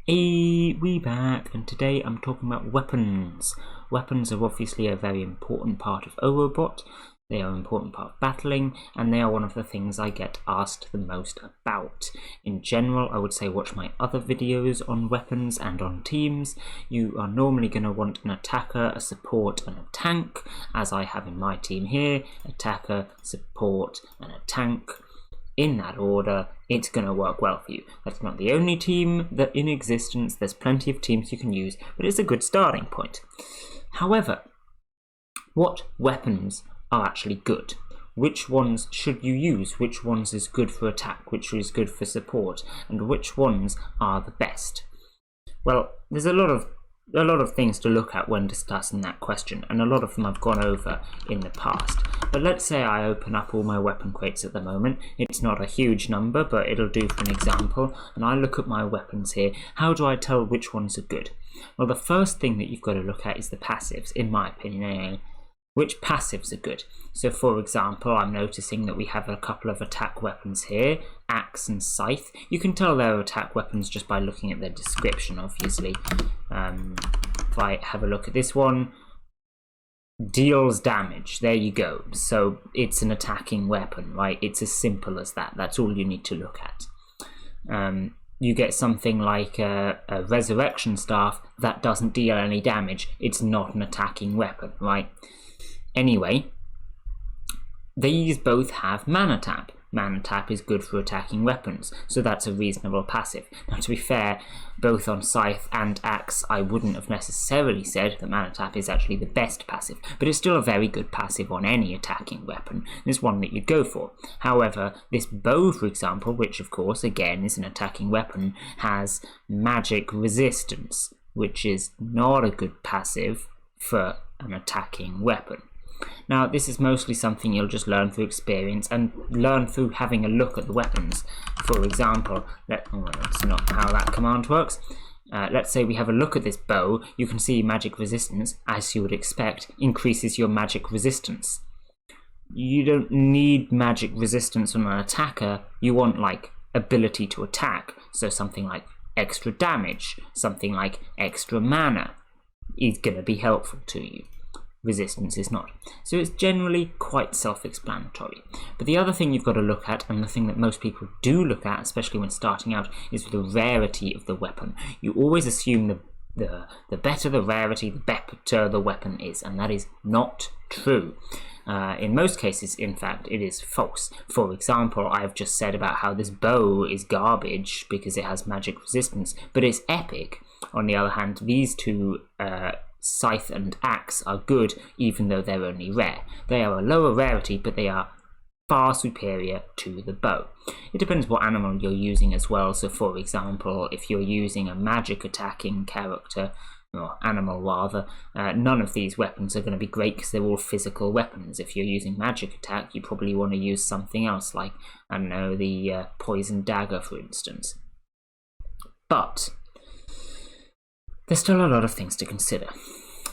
Hey, we back, and today I'm talking about weapons. Weapons are obviously a very important part of Overbot. They are an important part of battling, and they are one of the things I get asked the most about. In general, I would say watch my other videos on weapons and on teams. You are normally going to want an attacker, a support, and a tank, as I have in my team here. Attacker, support, and a tank. In that order, it's going to work well for you. That's not the only team that in existence. There's plenty of teams you can use, but it's a good starting point. However, what weapons are actually good? Which ones should you use? Which ones is good for attack? Which is good for support? And which ones are the best? Well, there's a lot of things to look at when discussing that question, and a lot of them I've gone over in the past. But let's say I open up all my weapon crates at the moment. It's not a huge number, but it'll do for an example, and I look at my weapons here. How do I tell which ones are good? Well, the first thing that you've got to look at is the passives, in my opinion anyway. Which passives are good? So for example, I'm noticing that we have a couple of attack weapons here, axe and scythe. You can tell they're attack weapons just by looking at their description, obviously. If I have a look at this one, deals damage, there you go. So it's an attacking weapon, right? It's as simple as that. That's all you need to look at. You get something like a resurrection staff that doesn't deal any damage. It's not an attacking weapon, right? Anyway, these both have mana tap. Mana tap is good for attacking weapons, so that's a reasonable passive. Now, to be fair, both on scythe and axe, I wouldn't have necessarily said that mana tap is actually the best passive, but it's still a very good passive on any attacking weapon. It's one that you'd go for. However, this bow, for example, which of course again is an attacking weapon, has magic resistance, which is not a good passive for an attacking weapon. Now, this is mostly something you'll just learn through experience and learn through having a look at the weapons. For example, that's not how that command works. Let's say we have a look at this bow. You can see magic resistance, as you would expect, increases your magic resistance. You don't need magic resistance on an attacker. You want, like, ability to attack. So something like extra damage, something like extra mana is going to be helpful to you. Resistance is not. So it's generally quite self-explanatory. But the other thing you've got to look at, and the thing that most people do look at, especially when starting out, is the rarity of the weapon. You always assume the better the rarity, the better the weapon is, and that is not true. In most cases, in fact, it is false. For example, I've just said about how this bow is garbage because it has magic resistance, but it's epic. On the other hand, these two scythe and axe are good, even though they're only rare. They are a lower rarity, but they are far superior to the bow. It depends what animal you're using as well. So for example, if you're using a magic attacking character, or animal rather, none of these weapons are going to be great because they're all physical weapons. If you're using magic attack, you probably want to use something else, like, I don't know, the poison dagger, for instance. But there's still a lot of things to consider.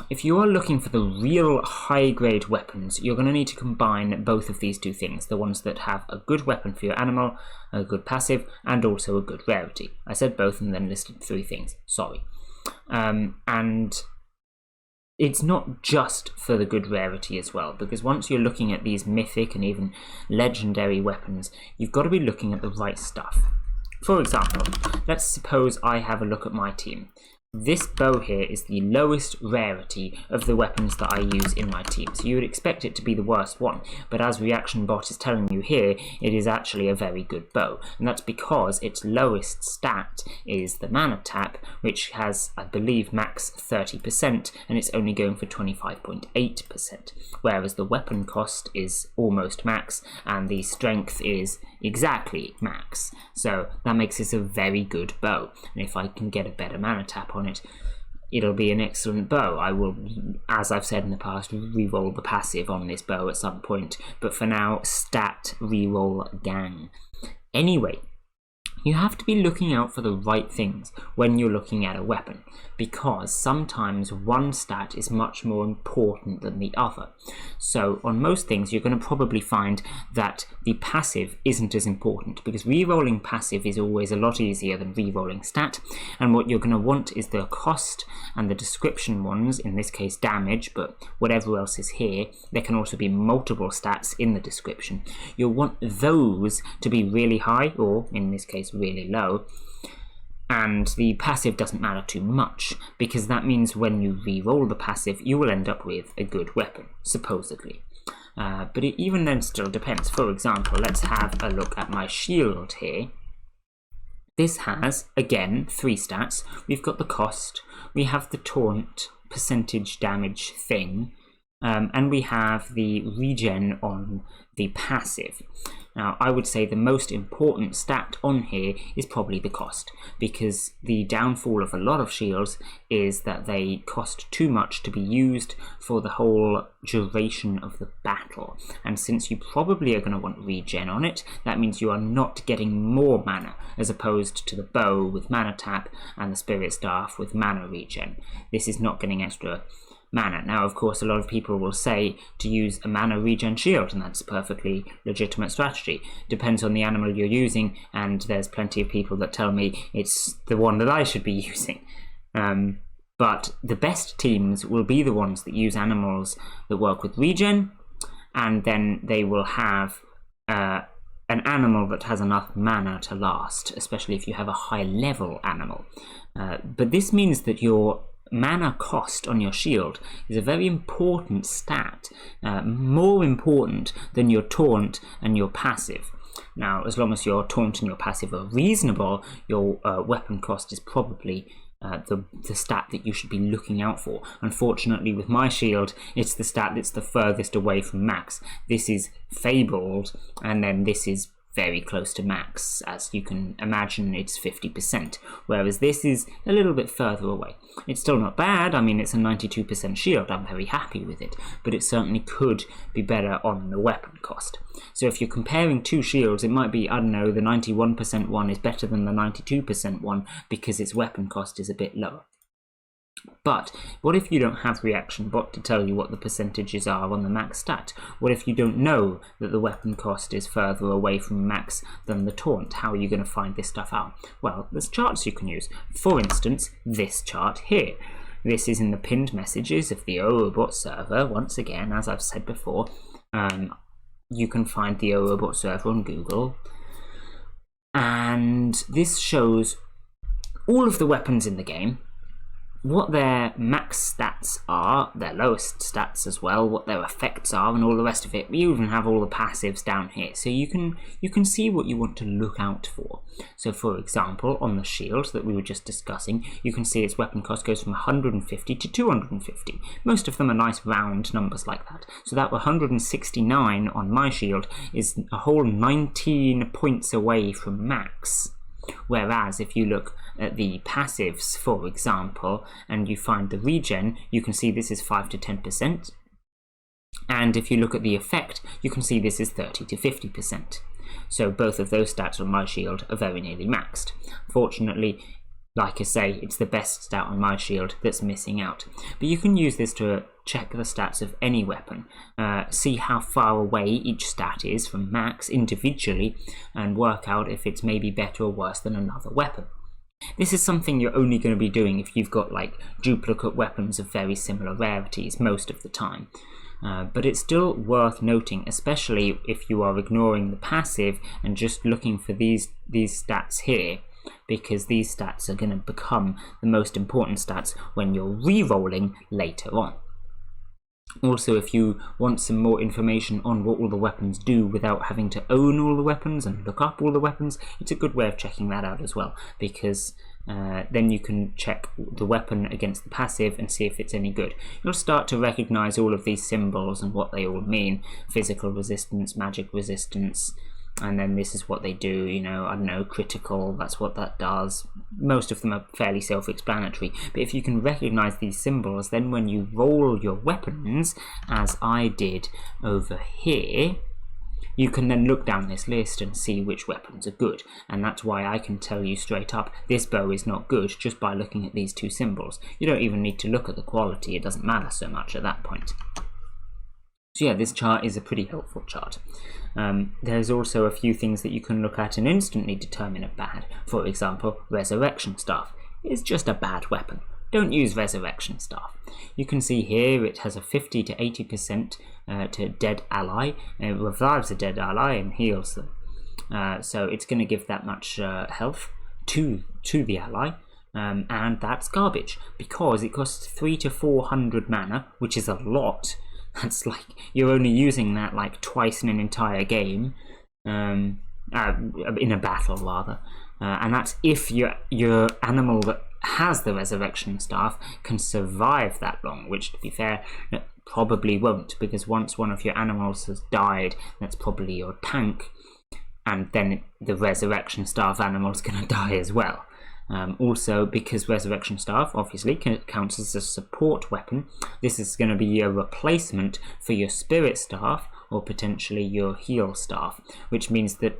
If you are looking for the real high-grade weapons, you're going to need to combine both of these two things. The ones that have a good weapon for your animal, a good passive, and also a good rarity. I said both and then listed three things. Sorry. And it's not just for the good rarity as well, because once you're looking at these mythic and even legendary weapons, you've got to be looking at the right stuff. For example, let's suppose I have a look at my team. This bow here is the lowest rarity of the weapons that I use in my team, so you would expect it to be the worst one, but as Reaction Bot is telling you here, it is actually a very good bow, and that's because its lowest stat is the mana tap, which has, I believe, max 30%, and it's only going for 25.8%, whereas the weapon cost is almost max, and the strength is exactly max, so that makes this a very good bow, and if I can get a better mana tap on it, it'll be an excellent bow. I will, as I've said in the past, re-roll the passive on this bow at some point, but for now, stat re-roll gang. Anyway, You have to be looking out for the right things when you're looking at a weapon, because sometimes one stat is much more important than the other. So on most things you're going to probably find that the passive isn't as important, because re-rolling passive is always a lot easier than re-rolling stat, and what you're going to want is the cost and the description ones, in this case damage, but whatever else is here, there can also be multiple stats in the description. You'll want those to be really high, or in this case really low, and the passive doesn't matter too much, because that means when you re-roll the passive you will end up with a good weapon, supposedly. But it even then still depends. For example, let's have a look at my shield here. This has, again, 3 stats. We've got the cost, we have the taunt percentage damage thing, and we have the regen on the passive. Now, I would say the most important stat on here is probably the cost, because the downfall of a lot of shields is that they cost too much to be used for the whole duration of the battle. And since you probably are going to want regen on it, that means you are not getting more mana, as opposed to the bow with mana tap and the spirit staff with mana regen. This is not getting extra mana. Now, of course, a lot of people will say to use a mana regen shield, and that's a perfectly legitimate strategy. Depends on the animal you're using, and there's plenty of people that tell me it's the one that I should be using. But the best teams will be the ones that use animals that work with regen, and then they will have an animal that has enough mana to last, especially if you have a high level animal. But this means that your mana cost on your shield is a very important stat, more important than your taunt and your passive. Now, as long as your taunt and your passive are reasonable, your weapon cost is probably the stat that you should be looking out for. Unfortunately, with my shield, it's the stat that's the furthest away from max. This is fabled, and then this is very close to max. As you can imagine, it's 50%, whereas this is a little bit further away. It's still not bad. I mean, it's a 92% shield. I'm very happy with it, but it certainly could be better on the weapon cost. So if you're comparing 2 shields, it might be, I don't know, the 91% one is better than the 92% one because its weapon cost is a bit lower. But what if you don't have Reaction Bot to tell you what the percentages are on the max stat? What if you don't know that the weapon cost is further away from max than the taunt? How are you going to find this stuff out? Well, there's charts you can use. For instance, this chart here. This is in the pinned messages of the OOBot server. Once again, as I've said before, you can find the OOBot server on Google. And this shows all of the weapons in the game, what their max stats are, their lowest stats as well, what their effects are, and all the rest of it. We even have all the passives down here, so you can see what you want to look out for. So for example, on the shield that we were just discussing, you can see its weapon cost goes from 150 to 250. Most of them are nice round numbers like that. So that 169 on my shield is a whole 19 points away from max. Whereas if you look at the passives, for example, and you find the regen, you can see this is 5 to 10%. And if you look at the effect, you can see this is 30 to 50%. So both of those stats on my shield are very nearly maxed. Fortunately, like I say, it's the best stat on my shield that's missing out. But you can use this to check the stats of any weapon, see how far away each stat is from max individually, and work out if it's maybe better or worse than another weapon. This is something you're only going to be doing if you've got like duplicate weapons of very similar rarities most of the time. But it's still worth noting, especially if you are ignoring the passive and just looking for these stats here, because these stats are going to become the most important stats when you're re-rolling later on. Also, if you want some more information on what all the weapons do without having to own all the weapons and look up all the weapons, it's a good way of checking that out as well, because then you can check the weapon against the passive and see if it's any good. You'll start to recognize all of these symbols and what they all mean. Physical resistance, magic resistance, and then this is what they do, you know, I don't know, critical, that's what that does. Most of them are fairly self-explanatory, but if you can recognize these symbols, then when you roll your weapons, as I did over here, you can then look down this list and see which weapons are good, and that's why I can tell you straight up this bow is not good just by looking at these two symbols. You don't even need to look at the quality, it doesn't matter so much at that point. So yeah, this chart is a pretty helpful chart. There's also a few things that you can look at and instantly determine are bad. For example, Resurrection Staff is just a bad weapon. Don't use Resurrection Staff. You can see here it has a 50 to 80% to dead ally. It revives a dead ally and heals them. So it's going to give that much health to the ally. And that's garbage because it costs 300 to 400 mana, which is a lot. That's like you're only using that like twice in an entire game, in a battle rather, and that's if your animal that has the Resurrection Staff can survive that long, which to be fair it probably won't, because once one of your animals has died, that's probably your tank, and then the Resurrection Staff animal is going to die as well. Also, because Resurrection Staff obviously counts as a support weapon, this is going to be a replacement for your Spirit Staff or potentially your Heal Staff, which means that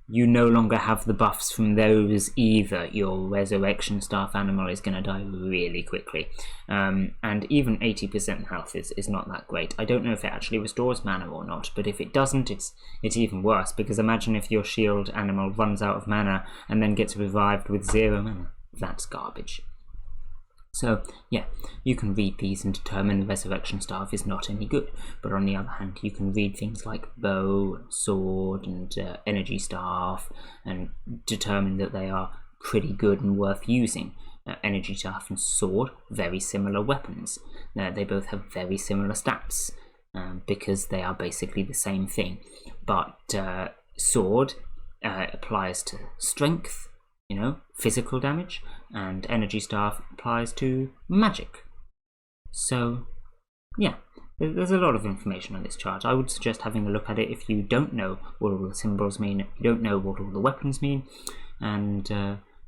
you no longer have the buffs from those either. Your Resurrection Staff animal is going to die really quickly, and even 80% health is not that great. I don't know if it actually restores mana or not, but if it doesn't, it's even worse, because imagine if your shield animal runs out of mana and then gets revived with 0 mana. That's garbage. So yeah, you can read these and determine the Resurrection Staff is not any good, but on the other hand you can read things like bow, and sword and energy staff and determine that they are pretty good and worth using. Energy staff and sword, very similar weapons. They both have very similar stats because they are basically the same thing, but sword applies to strength, physical damage, and energy staff applies to magic. So yeah, there's a lot of information on this chart. I would suggest having a look at it if you don't know what all the symbols mean, if you don't know what all the weapons mean, and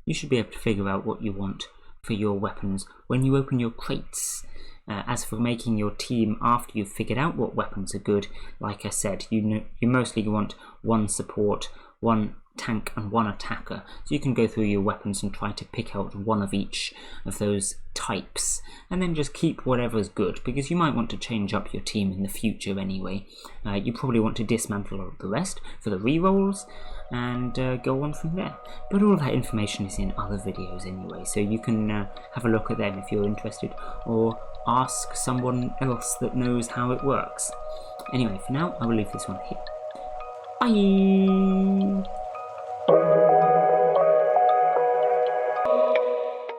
you should be able to figure out what you want for your weapons when you open your crates. As for making your team after you've figured out what weapons are good, like I said, you mostly want one support, one tank and one attacker, so you can go through your weapons and try to pick out one of each of those types and then just keep whatever's good, because you might want to change up your team in the future anyway. You probably want to dismantle the rest for the rerolls and go on from there, but all that information is in other videos anyway, so you can have a look at them if you're interested, or ask someone else that knows how it works. Anyway, for now I will leave this one here. Bye!